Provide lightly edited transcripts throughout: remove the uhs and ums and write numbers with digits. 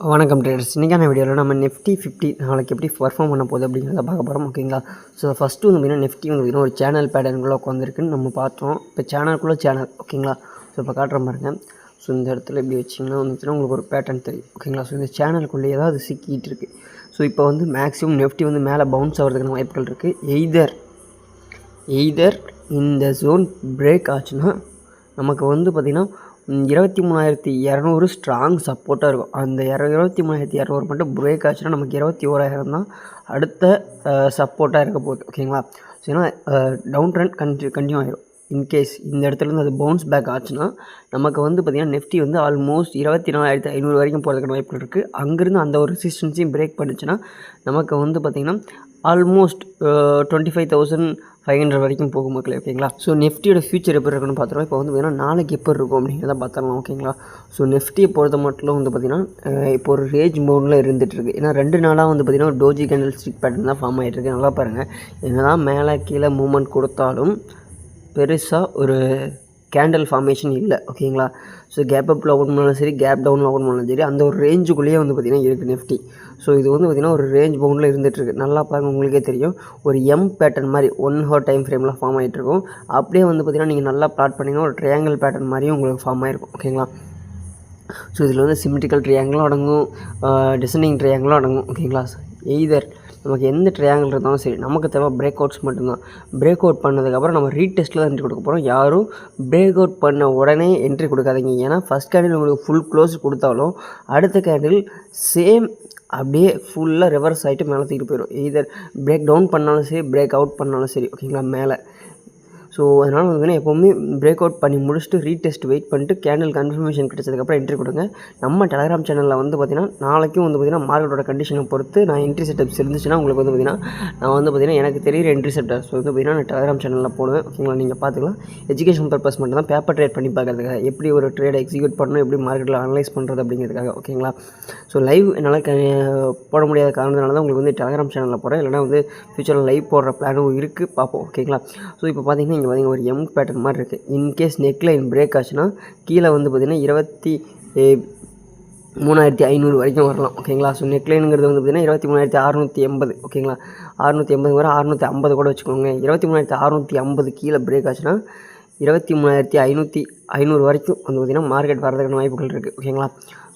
வணக்கம் ட்ரேடர்ஸ். இன்றைக்கான வீடியோவில் நம்ம நிஃப்டி 50 நாளைக்கு எப்படி பர்ஃபார்ம் பண்ண போகுது அப்படிங்கிறத பார்க்க போகிறோம். ஓகேங்களா? ஸோ ஃபஸ்ட்டு வந்து பார்த்திங்கன்னா நிஃப்டி வந்து பார்த்திங்கன்னா ஒரு சேனல் பேட்டர்னுக்குள்ளே உட்காந்துருக்குன்னு நம்ம பார்த்தோம். இப்போ சேனலுக்குள்ளே சேனல். ஓகேங்களா? ஸோ இப்போ காட்டுற பாருங்க. ஸோ இந்த இடத்துல எப்படி வச்சிங்கன்னா வந்துச்சுன்னா உங்களுக்கு ஒரு பேட்டர்ன் தெரியும். ஓகேங்களா? ஸோ இந்த சேனலுக்குள்ளே ஏதாவது சிக்கிட்டு இருக்குது. ஸோ இப்போ வந்து மேக்ஸிமம் நிஃப்டி வந்து மேலே பவுன்ஸ் ஆகிறதுக்கான வாய்ப்புகள் இருக்குது. எய்தர் இந்த ஜோன் பிரேக் ஆச்சுன்னா நமக்கு வந்து பார்த்திங்கன்னா 23,200 ஸ்ட்ராங் சப்போர்ட்டாக இருக்கும். அந்த 23,200 மட்டும் பிரேக் ஆச்சுன்னா நமக்கு 21,000 தான் அடுத்த சப்போர்ட்டாக இருக்க போகுது. ஓகேங்களா? ஸோ ஏன்னா டவுன் ட்ரெண்ட் கண்டினியூ ஆகிடும். இன்கேஸ் இந்த இடத்துலேருந்து அது பவுன்ஸ் பேக் ஆச்சுன்னா நமக்கு வந்து பார்த்திங்கன்னா நிஃப்டி வந்து ஆல்மோஸ்ட் 24,500 வரைக்கும் போகிறதுக்கான வாய்ப்புகள் இருக்குது. அங்கேருந்து அந்த ஒரு ரெசிஸ்டன்ஸையும் பிரேக் பண்ணிச்சுன்னா நமக்கு வந்து பார்த்திங்கன்னா ஆல்மோஸ்ட் 25,500 வரைக்கும் போகும் மக்களே. ஓகேங்களா? ஸோ நிஃப்டியோட ஃபியூச்சர் எப்படி இருக்குன்னு பார்த்துருவோம். இப்போ வந்து பார்த்திங்கன்னா நாளைக்கு எப்போ இருக்கும் அப்படிங்கிறத பார்த்துடலாம். ஓகேங்களா? ஸோ நிஃப்டியை பொறுத்த மட்டும் வந்து பார்த்திங்கன்னா இப்போ ஒரு ரேஞ்ச் மோடில் இருந்துகிட்ருக்கு. ஏன்னா 2 நாளாக வந்து பார்த்திங்கன்னா ஒரு டோஜி கேண்டில் ஸ்டிக் பேட்டர்ன் தான் ஃபார்ம் ஆகிட்டுருக்கு. நல்லா பாருங்கள், என்னதான் மேலே கீழே மூவ்மெண்ட் கொடுத்தாலும் பெருசாக ஒரு கேண்டில் ஃபார்மேஷன் இல்லை. ஓகேங்களா? ஸோ கேப் அப்பில் ஓப்பன் பண்ணாலும் சரி, கேப் டவுனில் ஓப்பன் பண்ணாலும் சரி, அந்த ஒரு ரேஞ்சுக்குள்ளேயே வந்து பார்த்திங்கன்னா இருக்குது நிஃப்டி. ஸோ இது வந்து பார்த்திங்கன்னா ஒரு ரேஞ்ச் பவுண்டில் இருந்துகிட்ருக்கு. நல்லா பாருங்கள், உங்களுக்கே தெரியும். ஒரு எம் பேட்டர்ன் மாதிரி 1 ஹவர் டைம் ஃப்ரேமில் ஃபார்ம் ஆகிட்ருக்கும். அப்படியே வந்து பார்த்திங்கன்னா நீங்கள் நல்லா பிளாட் பண்ணிங்கன்னா ஒரு ட்ரையாங்கிள் பேட்டர்ன் மாதிரியும் உங்களுக்கு ஃபார்ம் ஆகிருக்கும். ஓகேங்களா? ஸோ இதில் வந்து சிமெட்ரிக்கல் ட்ரையாங்கிளும் அடங்கும், டிசைனிங் ட்ரையாங்கிளும் அடங்கும். ஓகேங்களா? எய்தர் நமக்கு எந்த ட்ரையாங்கிள் இருந்தாலும் சரி, நமக்கு தேவை பிரேக் அவுட்ஸ் மட்டும்தான். பிரேக் அவுட் பண்ணதுக்கப்புறம் நம்ம ரீடெஸ்ட்டில் தான் என்ட்ரி கொடுக்க போகிறோம். யாரும் பிரேக் அவுட் பண்ண உடனே என்ட்ரி கொடுக்காதீங்க. ஏன்னா ஃபஸ்ட் கேண்டில் உங்களுக்கு ஃபுல் க்ளோஸ் கொடுத்தாலும் அடுத்த கேண்டில் சேம் அப்படியே ஃபுல்லாக ரிவர்ஸ் ஆகிட்டு மேலே தூக்கிட்டு போயிடும். எய்தர் பிரேக் டவுன் பண்ணாலும் சரி, பிரேக் அவுட் பண்ணாலும் சரி. ஓகேங்களா? மேலே. ஸோ அதனால் வந்து எப்போவுமே பிரேக் அவுட் பண்ணி முடிச்சுட்டு ரீடெஸ்ட் வெயிட் பண்ணிட்டு கேண்டில் கன்ஃபர்மேஷன் கிடைச்சதுக்கப்புறம் என்ட்ரி கொடுங்க. நம்ம டெலகிராம் சேனலில் வந்து பார்த்திங்கன்னா நாளைக்கும் வந்து பார்த்திங்கன்னா மார்க்கெட்டோட கண்டிஷனை பொறுத்து நான் என்ட்ரி செட்டப்ஸ் இருந்துச்சுன்னா உங்களுக்கு வந்து பார்த்திங்கன்னா நான் வந்து பார்த்திங்கன்னா எனக்கு தெரியுற என்ட்ரி செட்டப்ஸ் வந்து பார்த்திங்கன்னா நான் டெலகிராம் சேனலில் போடுவேன். ஓகேங்களா? நீங்கள் பார்த்துக்கலாம். எஜுகேஷன் பர்பஸ் மட்டும் தான், பேப்பர் ட்ரேட் பண்ணி பார்க்கறதுக்காக, எப்படி ஒரு ட்ரேடை எக்ஸிக்யூட் பண்ணணும், எப்படி மார்க்கெட்டில் அனலைஸ் பண்ணுறது அப்படிங்கிறதுக்காக. ஓகேங்களா? ஸோ லைவ் என்னால் போட முடியாத காரணத்தினால தான் உங்களுக்கு வந்து டெலகிராம் சேனலில் போகிறேன். இல்லைனா வந்து ஃபியூச்சரில் லைவ் போடுற பிளானும் இருக்குது, பார்ப்போம். ஓகேங்களா? ஸோ இப்போ பார்த்திங்கன்னா இங்கே பார்த்திங்கன்னா ஒரு எம் பேட்டர்ன் மாதிரி இருக்குது. இன்கேஸ் நெக் லைன் பிரேக் ஆச்சுன்னா கீழே வந்து பார்த்திங்கன்னா 23,500 வரைக்கும் வரலாம். ஓகேங்களா? ஸோ நெக் லைனுங்கிறது வந்து பார்த்திங்கன்னா 23,680. ஓகேங்களா? 680 வர 650 கூட வச்சுக்கோங்க. 23,650 கீழே பிரேக் ஆச்சுன்னா 23,500 வரைக்கும் வந்து பார்த்திங்கன்னா மார்க்கெட் வரதுக்கான வாய்ப்புகள் இருக்குது. ஓகேங்களா?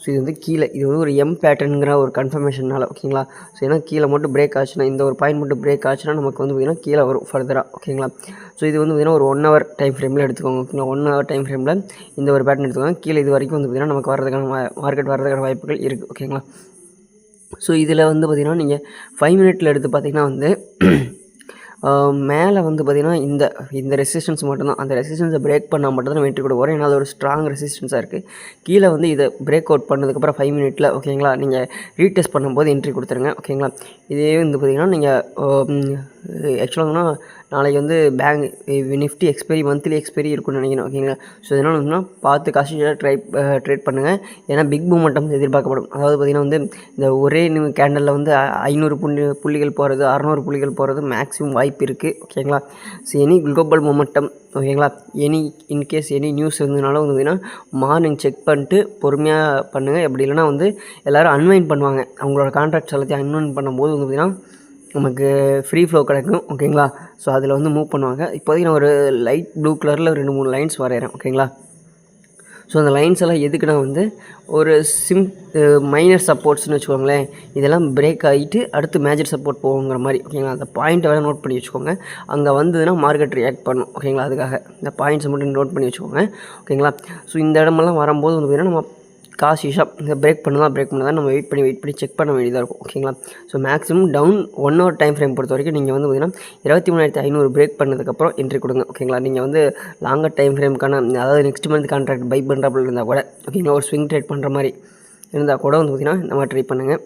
ஸோ இது வந்து கீழே, இது வந்து ஒரு எம் பேட்டர்னுங்கிற ஒரு கன்ஃபர்மேஷனால். ஓகேங்களா? ஸோ ஏன்னா கீழே மட்டும் பிரேக் ஆச்சுன்னா, இந்த ஒரு பாயிண்ட் மட்டும் பிரேக் ஆச்சுன்னா நமக்கு வந்து பார்த்திங்கன்னா கீழே வரும் ஃபர்தராக. ஓகேங்களா? ஸோ இது வந்து பார்த்திங்கன்னா ஒரு 1 ஹவர் டைம் ஃப்ரேமில் எடுத்துக்கோங்க. ஓகேங்களா? 1 ஹவர் டைம் ஃப்ரேமில் இந்த ஒரு பேட்டர்ன் எடுத்துக்கோங்க. கீழே இது வரைக்கும் வந்து பார்த்திங்கன்னா நமக்கு வரதுக்கான மார்க்கெட் வரதுக்கான வாய்ப்புகள் இருக்குது. ஓகேங்களா? ஸோ இதில் வந்து பார்த்திங்கன்னா நீங்கள் 5 மினிட்டில் எடுத்து பார்த்திங்கன்னா வந்து மேலே வந்து பார்த்திங்கன்னா இந்த ரெசிஸ்டன்ஸ் மட்டும்தான். அந்த ரெசிஸ்டன்ஸை பிரேக் பண்ணால் மட்டும்தான் நம்ம என்ட்ரி கொடுக்க போகிறோம். ஏன்னா அது ஒரு ஸ்ட்ராங் ரெசிஸ்டன்ஸாக இருக்குது. கீழே வந்து இதை பிரேக் அவுட் பண்ணதுக்கப்புறம் 5 மினிட்டில் ஓகேங்களா நீங்கள் ரீடெஸ்ட் பண்ணும்போது என்ட்ரி கொடுத்துருங்க. ஓகேங்களா? இதே வந்து பார்த்திங்கன்னா நீங்கள் ஆக்சுவலாக நாளைக்கு வந்து நிஃப்டி எக்ஸ்பைரி, மந்த்லி எக்ஸ்பைரி இருக்குன்னு நினைக்கிறேன். ஓகேங்களா? ஸோ இதனால் வந்து பார்த்து கான்சன்ட்ரேட்டாக ட்ரேட் பண்ணுங்கள். ஏன்னா பிக் மூமெண்டம் எதிர்பார்க்கப்படும். அதாவது பார்த்திங்கன்னா வந்து இந்த ஒரே கேண்டலில் வந்து 500 புள்ளிகள் போகிறது, 600 புள்ளிகள் போகிறது மேக்ஸிமம் வாய்ப்பு இருக்குது. ஓகேங்களா? ஸோ எனி குளோபல் மொமெண்டம், ஓகேங்களா, இன்கேஸ் எனி நியூஸ் இருந்ததுனால வந்து பார்த்திங்கன்னா மார்னிங் செக் பண்ணிட்டு பொறுமையாக பண்ணுங்கள். அப்படி இல்லைனா வந்து எல்லோரும் அன்வைண்ட் பண்ணுவாங்க. அவங்களோட கான்ட்ராக்ட்ஸ் எல்லாத்தையும் அன்வைண்ட் பண்ணும்போது வந்து பார்த்திங்கன்னா நமக்கு ஃப்ரீ ஃப்ளோ கிடைக்கும். ஓகேங்களா? ஸோ அதில் வந்து மூவ் பண்ணுவாங்க. இப்போதைக்கு நான் ஒரு லைட் ப்ளூ கலரில் 2-3 லைன்ஸ் வரைகிறேன். ஓகேங்களா? ஸோ அந்த லைன்ஸ் எல்லாம் எதுக்குன்னா வந்து ஒரு மைனர் சப்போர்ட்ஸ்னு வச்சுக்கோங்களேன். இதெல்லாம் பிரேக் ஆகிட்டு அடுத்து மேஜர் சப்போர்ட் போகுங்கிற மாதிரி. ஓகேங்களா? அந்த பாயிண்ட்டை வேறு நோட் பண்ணி வச்சுக்கோங்க. அங்கே வந்ததுன்னா மார்க்கெட் ரியாக்ட் பண்ணும். ஓகேங்களா? அதுக்காக இந்த பாயிண்ட்ஸை மட்டும் நோட் பண்ணி வச்சுக்கோங்க. ஓகேங்களா? ஸோ இந்த இடமெல்லாம் வரும்போது வந்து பார்த்திங்கன்னா நம்ம காஷிஷாக இந்த பிரேக் பண்ணுதான் நம்ம வெயிட் பண்ணி செக் பண்ண வேண்டியதாக இருக்கும். ஓகேங்களா? So maximum down 1 hour time frame பொறுத்த வரைக்கும் நீங்கள் வந்து பார்த்திங்கன்னா 23,500 பிரேக் பண்ணதுக்கப்புறம் என்ட்ரி கொடுங்க. ஓகேங்களா? நீங்கள் வந்து லாங்கர் டைம் ஃப்ரேமுக்கான, அதாவது நெக்ஸ்ட் மந்த் கான்ட்ராக்ட் பை பண்ணுறாப்புல இருந்தால் கூட, ஓகேங்களா, ஒரு ஸ்விங் ட்ரேட் பண்ணுற மாதிரி இருந்தால் கூட வந்து பார்த்திங்கன்னா நம்ம ட்ரை பண்ணுங்கள்.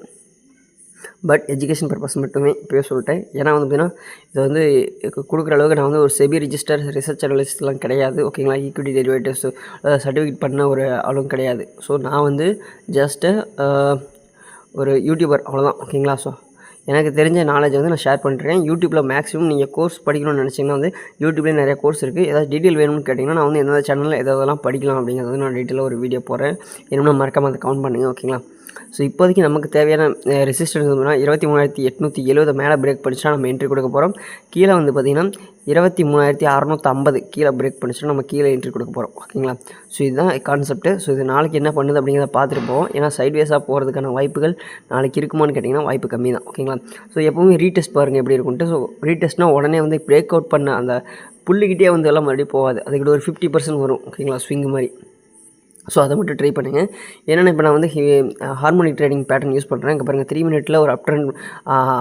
பட் எஜுகேஷன் பர்பஸ் மட்டுமே இப்போயே சொல்லிட்டேன். ஏன்னா வந்து பார்த்திங்கன்னா இதை வந்து கொடுக்குற அளவுக்கு நான் வந்து ஒரு செபி ரிஜிஸ்டர் ரிசர்ச் அனலிஸ்ட்லாம் கிடையாது. ஓகேங்களா? ஈக்விட்டி டெரிவேட்டிவ்ஸ் சர்டிஃபிகேட் பண்ண ஒரு ஆளும் கிடையாது. ஸோ நான் வந்து ஜஸ்ட்டு ஒரு யூடியூபர், அவ்வளோதான். ஓகேங்களா? ஸோ எனக்கு தெரிஞ்ச நாலேஜ் வந்து நான் ஷேர் பண்ணுறேன். யூடியூப்பில் மேக்ஸிமம் நீங்கள் கோர்ஸ் படிக்கணும்னு நினச்சிங்கன்னா வந்து யூடியூப்லேயே நிறைய கோர்ஸ் இருக்குது. ஏதாவது டீட்டெயில் வேணும்னு கேட்டிங்கன்னா நான் வந்து எந்தெந்த சேனலில் எதெல்லாம் படிக்கலாம் அப்படிங்கிறது வந்து நான் டீட்டெயிலாக ஒரு வீடியோ போடுறேன். என்னென்னா மறக்காமல் அதை கவுண்ட் பண்ணுங்கள். ஓகேங்களா? ஸோ இப்போதைக்கு நமக்கு தேவையான ரெசிஸ்டன்ஸ் வந்து 23,870 மேலே பிரேக் பண்ணிச்சுன்னா நம்ம என்ட்ரி கொடுக்க போகிறோம். கீழே வந்து பார்த்திங்கன்னா 23,650 கீழே பிரேக் பண்ணிச்சுன்னா நம்ம கீழே என்ட்ரி கொடுக்க போகிறோம். ஓகேங்களா? ஸோ இதுதான் கான்செப்ட்டு. ஸோ இது நாளைக்கு என்ன பண்ணுது அப்படிங்கிறத பார்த்துட்டு போவோம். ஏன்னா சைட்வேஸாக போகிறதுக்கான வாய்ப்புகள் நாளைக்கு இருக்குமான்னு கேட்டிங்கன்னா வாய்ப்பு கம்மி தான். ஓகேங்களா? ஸோ எப்போவுமே ரீடெஸ்ட் பாருங்கள் எப்படி இருக்குன்ட்டு. ஸோ ரீடெஸ்ட்னால் உடனே வந்து பிரேக் அவுட் பண்ண அந்த புள்ளிக்கிட்டே வந்து எல்லாம் மறுபடியும் போகாது. அதுக்கிட்ட ஒரு 50% வரும். ஓகேங்களா? ஸ்விங் மாதிரி. ஸோ அதை மட்டும் ட்ரை பண்ணுங்கள். என்னென்னா இப்போ நான் வந்து ஹார்மோனிக் ட்ரேடிங் பேட்டர்ன் யூஸ் பண்ணுறேன். இங்கே பாருங்கள் 3 மினிட்டில் ஒரு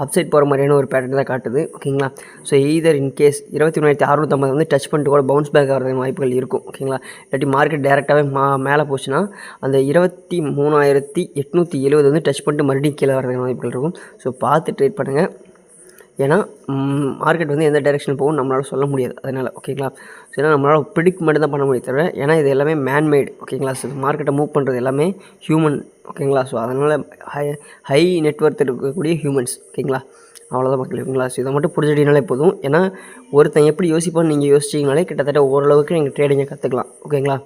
அப்சைட் போகிற மாதிரியான ஒரு பேட்டர்ன் தான் காட்டுது. ஓகேங்களா? ஸோ எய்தர் இன்கேஸ் 23,650 வந்து டச் பண்ணிட்டு கூட பவுன்ஸ் பேக் ஆகிறதுக்கு வாய்ப்புகள் இருக்கும். ஓகேங்களா? இல்லாட்டி மார்க்கெட் டேரெக்டாகவே மேலே போச்சுன்னா அந்த 23,870 வந்து டச் பண்ணிட்டு மறுபடியும் கீழே வரதுக்கு வாய்ப்புகள் இருக்கும். ஸோ பார்த்து ட்ரேட் பண்ணுங்கள். ஏன்னா மார்க்கெட் வந்து எந்த டைரெக்ஷன் போகும் நம்மளால் சொல்ல முடியாது. அதனால் ஓகேங்களா? ஸோ ஏன்னா நம்மளால் ப்ரிடிக்ட் மட்டும் தான் பண்ண முடியும் தவிர, ஏன்னா இது எல்லாமே மேன்மேடு. ஓகேங்களா? ஸோ மார்க்கெட்டை மூவ் பண்ணுறது எல்லாமே ஹியூமன். ஓகேங்களா? ஸோ அதனால் ஹை நெட்வொர்த் இருக்கக்கூடிய ஹியூமன்ஸ். ஓகேங்களா? அவ்வளோதான் மக்கள். ஓகேங்களா? ஸோ இதை மட்டும் புரிஞ்சுட்டிங்கனாலே போதும். ஏன்னா ஒருத்தன் எப்படி யோசிப்பான்னு நீங்கள் யோசிச்சிங்கனாலே கிட்டத்தட்ட ஓரளவுக்கு நீங்கள் ட்ரேடிங்கை கற்றுக்கலாம். ஓகேங்களா?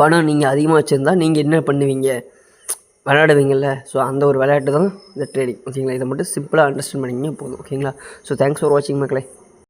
பணம் நீங்கள் அதிகமாக வச்சுருந்தா நீங்கள் என்ன பண்ணுவீங்க? விளையாடுவீங்கள்ல. ஸோ அந்த ஒரு விளையாட்டு தான் இந்த ட்ரேடிங். ஓகேங்களா? இதை மட்டும் சிம்பிளாக அண்டர்ஸ்டாண்ட் பண்ணிங்கன்னா போதும். ஓகேங்களா? ஸோ தேங்க்ஸ் ஃபார் வாட்சிங் மக்களே.